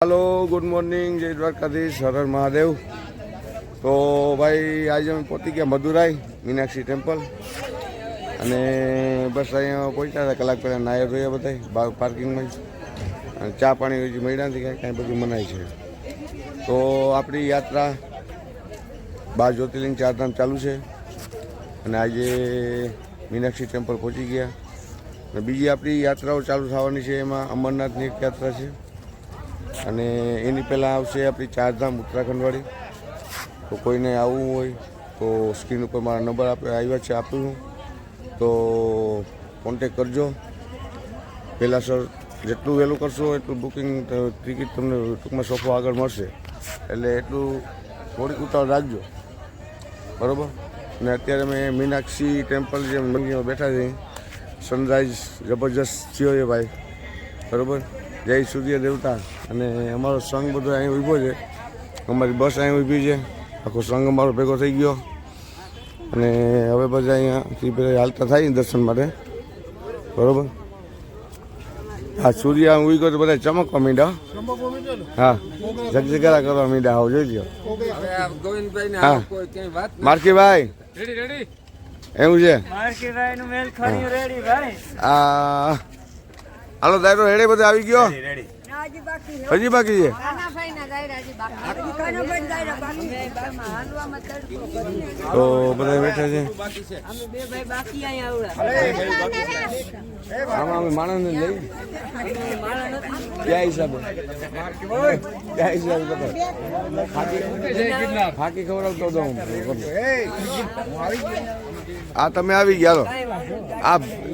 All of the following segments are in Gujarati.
हेलो गुड मॉर्निंग जय द्वारकाधीश हर हर महादेव। तो भाई आज અમે પહોંચી ગયા મદુરાઈ મીનાક્ષી ટેમ્પલ અને બસ અહીંયા પહોંચ્યા હતા કલાક પહેલાં નાયા ધોયા બધા પાર્કિંગમાં અને ચા પાણી હજી મળ્યા નથી કાંઈ બધું મનાય છે। તો આપણી યાત્રા 12 જ્યોતિર્લિંગ ચારધામ ચાલુ છે અને આજે મીનાક્ષી ટેમ્પલ પહોંચી ગયા અને બીજી આપણી યાત્રાઓ ચાલુ થવાની છે। એમાં અમરનાથની એક યાત્રા છે અને એની પહેલાં આવશે આપણી ચારધામ ઉત્તરાખંડવાળી। તો કોઈને આવવું હોય તો સ્ક્રીન ઉપર મારા નંબર આવ્યા છે આપું તો કોન્ટેક કરજો। પહેલાં સર જેટલું વહેલું કરશો એટલું બુકિંગ ટિકિટ તમને ટૂંકમાં સોફો આગળ મળશે એટલે એટલું થોડીક ઉતાવળ રાખજો બરાબર। અને અત્યારે મેં મીનાક્ષી ટેમ્પલ જે મંદિરમાં બેઠા છે સનરાઈઝ જબરજસ્ત થયો છે ભાઈ બરાબર। જય સૂર્ય દેવતા અને અમારો સંઘ બધો અહીં ઊભો છે, અમારી બસ અહીં ઊભી છે, આખો સંઘ અમારો ભેગો થઈ ગયો અને હવે બધા અહીંયાથી બધા હાલતા થાય દર્શન માટે બરાબર। હા સૂર્ય ઉઈ ગયો તો બધા ચમકવા માંડ્યા, હા જગજગારા કરવા માંડ્યા, આવો જોઈ લો। હા માર્કીભાઈ એવું છે, હાલો દાયરો રેડી બધે આવી ગયો, હજી બાકી છે। તો બધા બેઠા છે આમાં અમે માણસ ને લઈ ક્યાં હિસાબે ફાકી ખવડાવતો હતો હું। આ તમે આવી ગયા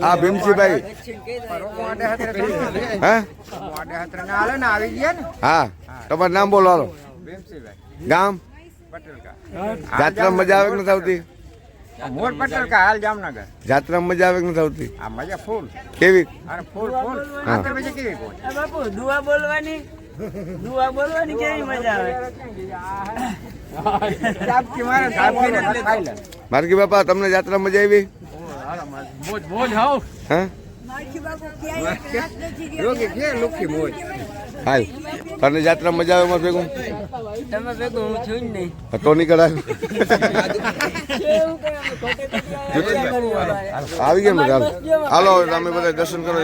આ ભીમજીભાઈ હા તમારું નામ બોલો હાલો, ગામ જાત્રા મજા આવે કે નથી આવતી? જાત્રા મજા આવે કે નથી આવતી? કેવી દુઆ બોલવાની કેવી મજા આવે? માર્કી બાપા તમને જાત્રા મજા આવી? હા હાલ તને જાત્રા મજા આવે ભેગું? તમે ભેગું હું છું જ નહીં તો નીકળ આવી ગયા ને હાલો તમે બધા દર્શન કરો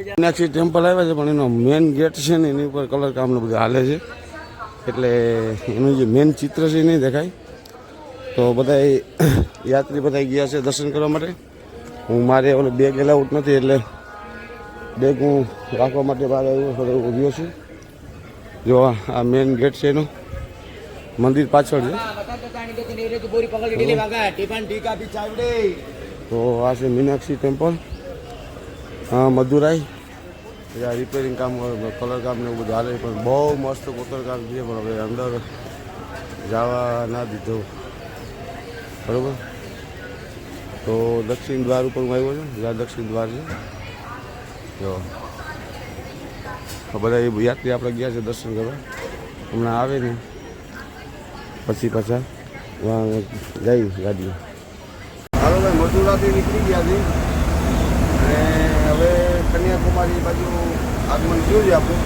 મીનાક્ષી ટેમ્પલ આવ્યા છે પણ એનો મેન ગેટ છે ને એની ઉપર કલર કામ બધું હાલે છે એટલે એનું જે મેન ચિત્ર છે એ નહીં દેખાય। તો બધા યાત્રી બધા ગયા છે દર્શન કરવા માટે। હું મારે ઓલો બેગ એલાઉટ નથી એટલે બેગ હું રાખવા માટે બહાર ઉભ્યો છું। જો આ મેન ગેટ છે એનું, મંદિર પાછળ છે। તો આ છે મીનાક્ષી ટેમ્પલ મદુરાઈ। આ રિપેરિંગ કામ કલર કામ ને એવું બધું હાલે પણ બહુ મસ્ત કોતરકામ છે પણ હવે અંદર જવા ના દીધું બરાબર। તો દક્ષિણ દ્વાર ઉપર હું આવ્યો છું, જ્યાં દક્ષિણ દ્વાર છે જો બધા યાત્રી આપણે ગયા છે દર્શન કરવા, હમણાં આવે ને પછી પાછા જઈ ગાડીઓ। હાલો ભાઈ મદુરાથી નીકળી ગયા છે અને હવે કન્યાકુમારી બાજુ આગમન થયું છે આપણું।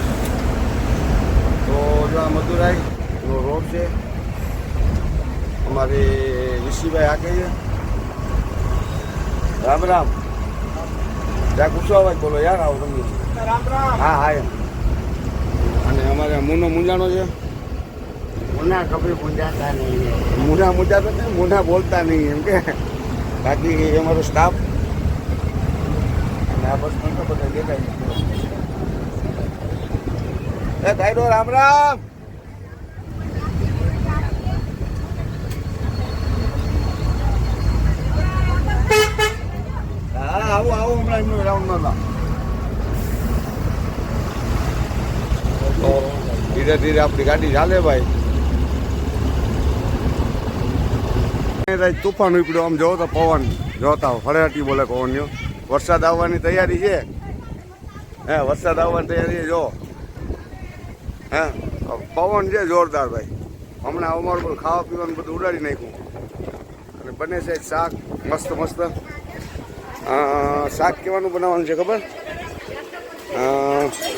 તો જો આ મદુરાઈનો રોડ છે, અમારે ઋષિભાઈ આગે છે। રામ રામ જ્યાં ગુસ્સો અવાજ બોલો યાર આવો તમે। હા હા અને અમારે મુનો મુંજાણો છે, મુના કભી મુંજાતા નહીં, મુના મુંજાતા નહીં, મુના બોલતા નહીં એમ કે બાકી અમારો સ્ટાફ અને આ બસ પણ બધા દેખાય છે। દાયરો રામ રામ આવું આવું હમણાં એમનો રાઉન્ડમાં તો ધીરે ધીરે આપણી ગાડી ચાલે ભાઈ। તુફાન ઉપડ્યો આમ જોવો તો પવન જોતા ફળેટી બોલે પવનનો, વરસાદ આવવાની તૈયારી છે। હે વરસાદ આવવાની તૈયારી છે જો, હે પવન છે જોરદાર ભાઈ। હમણાં અમારું બધું ખાવા પીવાનું બધું ઉડાડી નાખ્યું અને બને છે શાક મસ્ત મસ્ત શાક કેવાનું બનાવવાનું છે ખબર?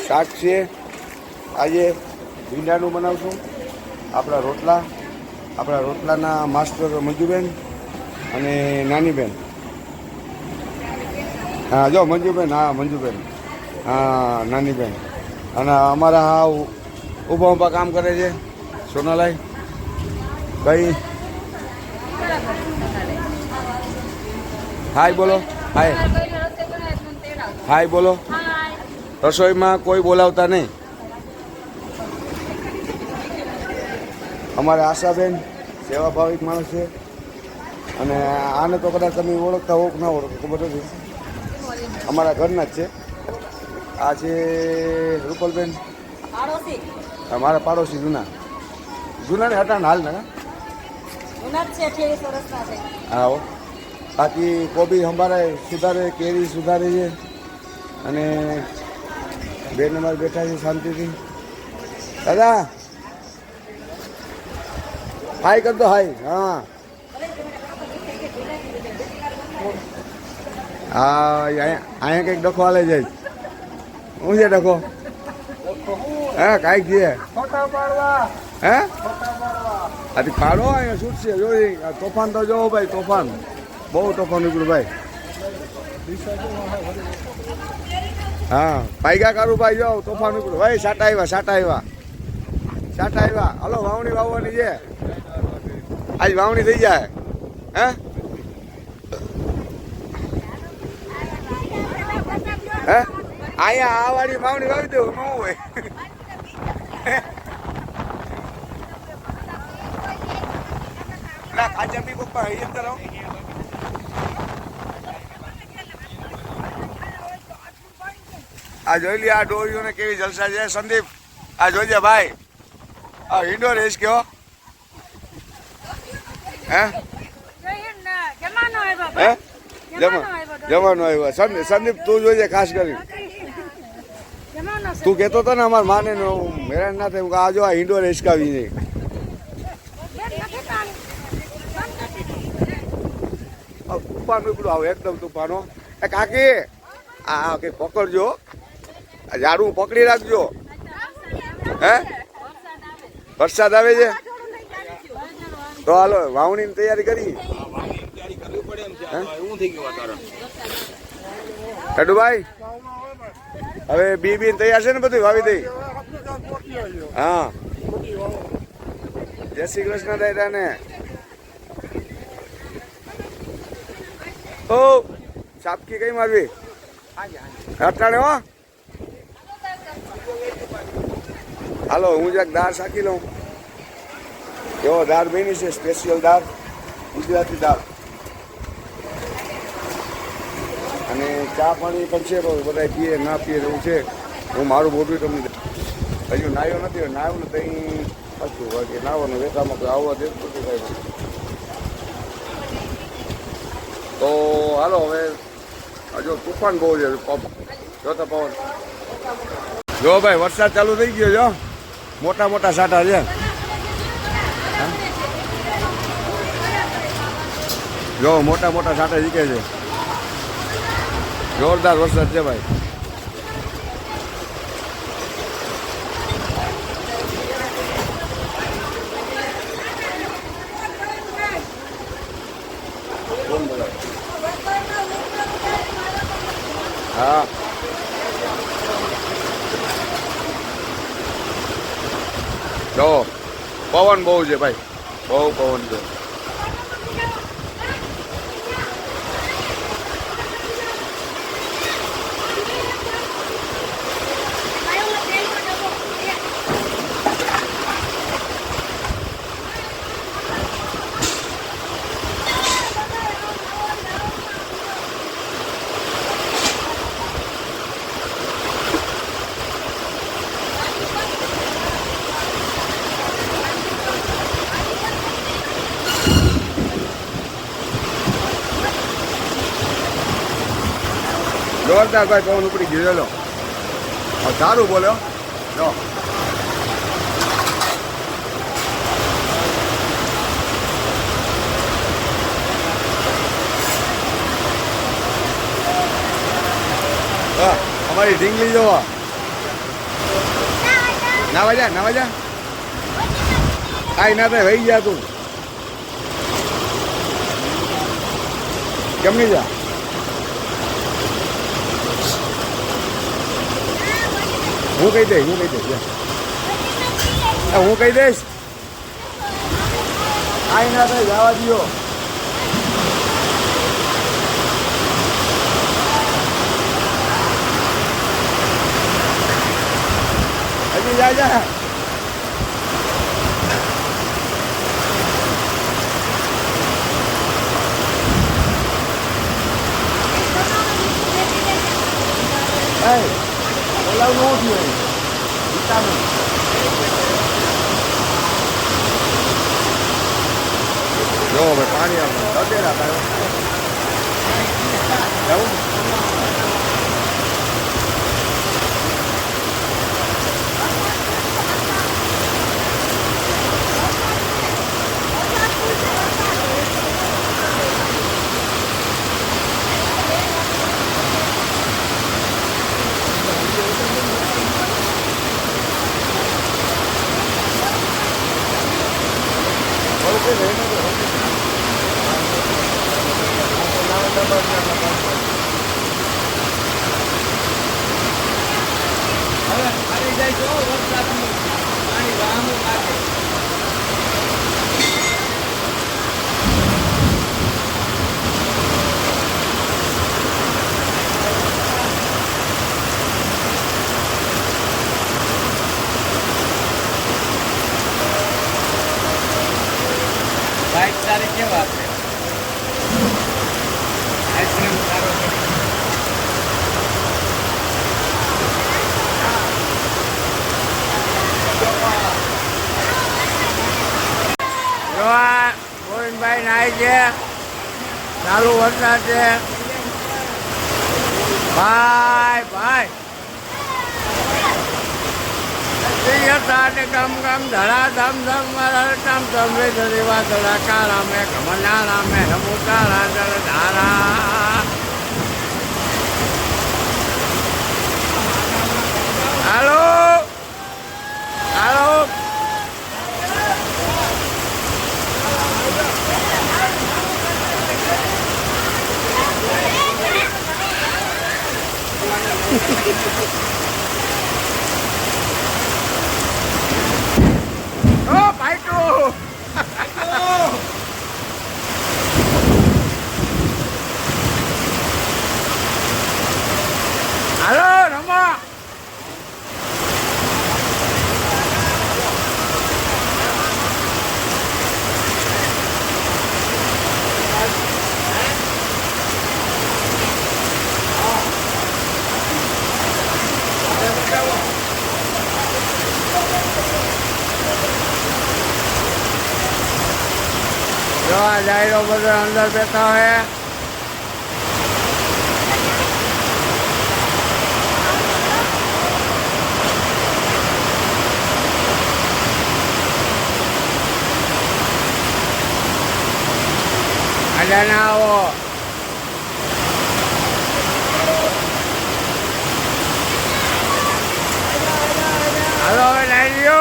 શાક છે આજે ભીંડાનું બનાવશું. આપણા રોટલાના માસ્ટર મંજુબેન અને નાનીબેન. હા જો મંજુબેન, હા મંજુબેન, હા નાનીબેન. અને અમારા હા ઊભા કામ કરે છે સોનાલાઈ. કઈ હાય બોલો, હાય બોલો. રસોઈમાં કોઈ બોલાવતા નહીં. અમારે આશાબેન સેવાભાવિક માણસ છે. અને આને તો કદાચ તમે ઓળખતા હોવ કે ના ઓળખો ખબર નથી, અમારા ઘરના જ છે. આ છે રૂપલબેન, મારા પાડોશી જૂના ને હતા ને હાલ ને. હા હો. બાકી કોબી સંભાળે, સુધારે, કેરી સુધારે છે. અને બેન અમારે બેઠા છે શાંતિથી. દાદા હાય કર દો, હાય. હા અહીંયા કંઈક ડખો હાલે જાય. શું છે ડખો? હા કાંઈક છે. હે આથી પાડો અહીંયા છૂટશે. જોઈ તોફાન તો જોવો ભાઈ, તોફાન બહુ તોફાન નીકળ્યું ભાઈ. હા પાઈગા કારું ભાઈ, જો તોફાન નીકળ્યું ભાઈ. સાટા આવ્યા. હલો વાવણી વાવવાની છે આજ. વાવણી થઈ જાય. હે અહીંયા આ વાળી વાવણી વાવી દેવું ન હોય. ના કાચા બી પપ્પા અહીંયા કરો. આ જોઈ લે આ ડોરીઓને કેવી જલસા છે. સંદીપ આ જોઈજે ભાઈ, આ ઇન્ડોર રેસ કયો. હે જવાનું આવ્યો. સંદીપ તું જોઈજે ખાસ કરી. તું કહેતો હતો ને અમારા માને હેરાન ના થાય. આ જો આ ઇન્ડોર હિસકાવી નહીં. તુફાન નીકળું આવું એકદમ તુફાનો. એ કાકી આ કંઈક પકડજો, ઝાડું પકડી રાખજો. હે વરસાદ આવે છે તો હાલો વાવણીની તૈયારી કરી. કડુભાઈ હવે બી તૈયાર છે ને, બધું વાવી દઈ. હા જય શ્રી કૃષ્ણ દાદા ને. ઓ સાપકી કઈ મારવી અટાણે હો. હાલો હું જરાક દાળ શાકી લઉં. એવો દાળ બની છે, સ્પેશિયલ દાળ, ગુજરાતી દાળ. અને ચા પાણી પણ છે, બધા પીએ ના પીએ એવું છે. હું મારું મોઢું તમને હજુ નાહ્યો નથી. નાહ્યું ને ત્યાં પાછું વાગે નાહવાનું વેકામાં કોઈ આવવા દેતું નથી કાંઈ. તો હાલો હવે હજુ તુફાન બહુ છે. જોતા પવન જો ભાઈ, વરસાદ ચાલુ થઈ ગયો. જો મોટા સાટા છે. જો મોટા સાટા જીકે છે. જોરદાર વરસાદ છે ભાઈ. હા જો પવન બહુ છે ભાઈ, બહુ પવન છે. જોરદાર ભાઈ પવન ઉપડી ગયો. સારું બોલ્યો. જો વાહ, અમારી ઢીંગલી જોવા. નાવા જા, નાવા જા. કાંઈ ના થાય, વહી જા તું. કેમ નહીં જા? હું કહી દઈશ, હું કહી દઈશ. હું કહી દઈશ. કાંઈ ના થાય, જવા દો. હજી જા જા. બોલાવ નો થયું જો ભાઈ પાણી આપણે દડેરા થાય જવું. બાઈક તારી કેવા છે આઈસ્ક્રીમ સારો છે જોવા ગોવિંદભાઈ નાય છે ચાલુ વરસાદ છે ભાઈ ભાઈ ગમ ગમ ધડા ધમ ધમ ધમ ધમ વે ધરેવા ધડાકા રામે કમના રામે રમુતા રાજર ધારા હાલો હાલો Oh, Paiko! Halo, Rama. जो आ जाए बदल अंदर बैठा है आजा ना वो हेलो नहीं लियो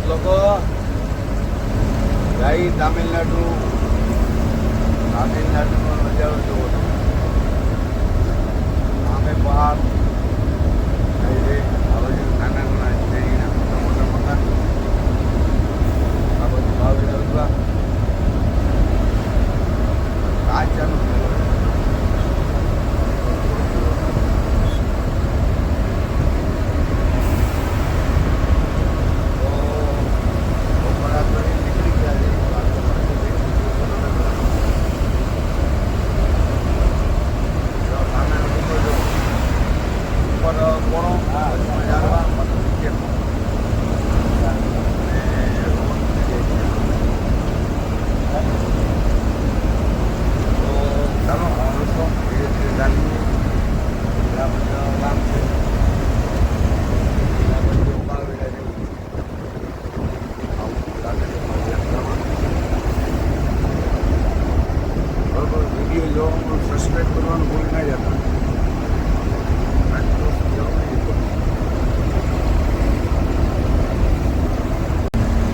લોકો જઈ તામિલનાડુનો નજારો જોવો તમે. આમે પહાડ જઈ રે આ બાજુ નાના નાના શેરીના મોટા મોટા મકાન, આ બાજુ ભાવે રજવા કાચાનું સબસ્ક્રાઈબ કરવાનું ભૂલી ના જતા.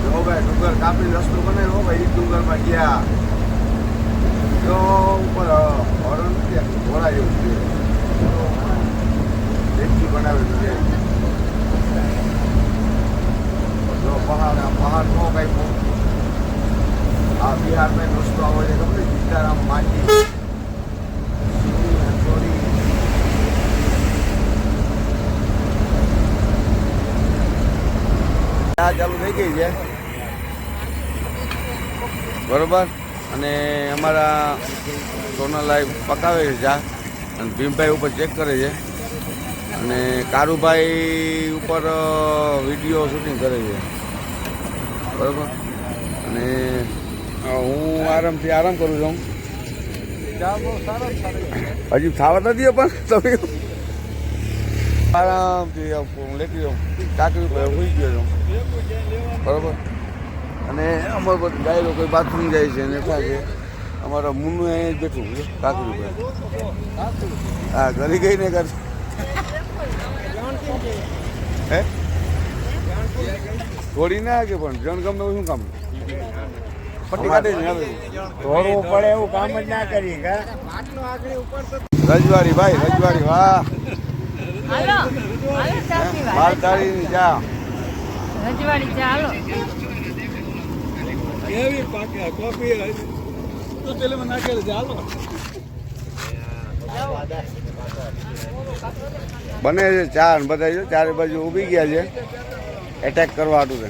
જો ભાઈ ડુંગર કાપી રસ્તો બનાવ્યો ભાઈ, એ ડુંગરમાં ગયા જો ઉપર હરણ ઘોડા જેવું છે, દેખી બનાવેલું છે. જો પહાડ નો કઈ આ બિહારમાં રસ્તો આવે છે ખબર, સીતારામ માંડી ચાલુ થઈ ગઈ છે બરોબર. અને અમારા સોનાલાઈ પકાવે છે ચા, અને ભીમભાઈ ઉપર ચેક કરે છે, અને કારુભાઈ ઉપર વિડીયો શૂટિંગ કરે છે બરોબર. અને હું આરામથી આરામ કરું છું. હજી ખાવા નથી પણ તમે આરામથી લેતી જાઉં, કાકરી હોઈ ગયો છું બરોબર. અને અમારે બધું ગાયલો કોઈ બાથરૂમ જાય છે ને થાય છે. અમારા મુન્નું અહીં જ બેઠું કાકરી પર. હા ઘરે ગઈ ને કર હે થોડી ના કે પણ જણ ગમે શું કામ પટ્ટી કાઢી ને હવે દોડવું પડે એવું કામ જ ના કરી. રજવાડી ભાઈ રજવાડી, વાહ હાલો હાલો ચા પીવા. માલધારીની ચા. રજવાડી ચા હાલો. કેવી પાકે કોફી તો તેલમાં નાખેલું છે હાલો. બને છે ચા ને બધા જો ચારે બાજુ ઊભી ગયા છે એટેક કરવા હાટું છે.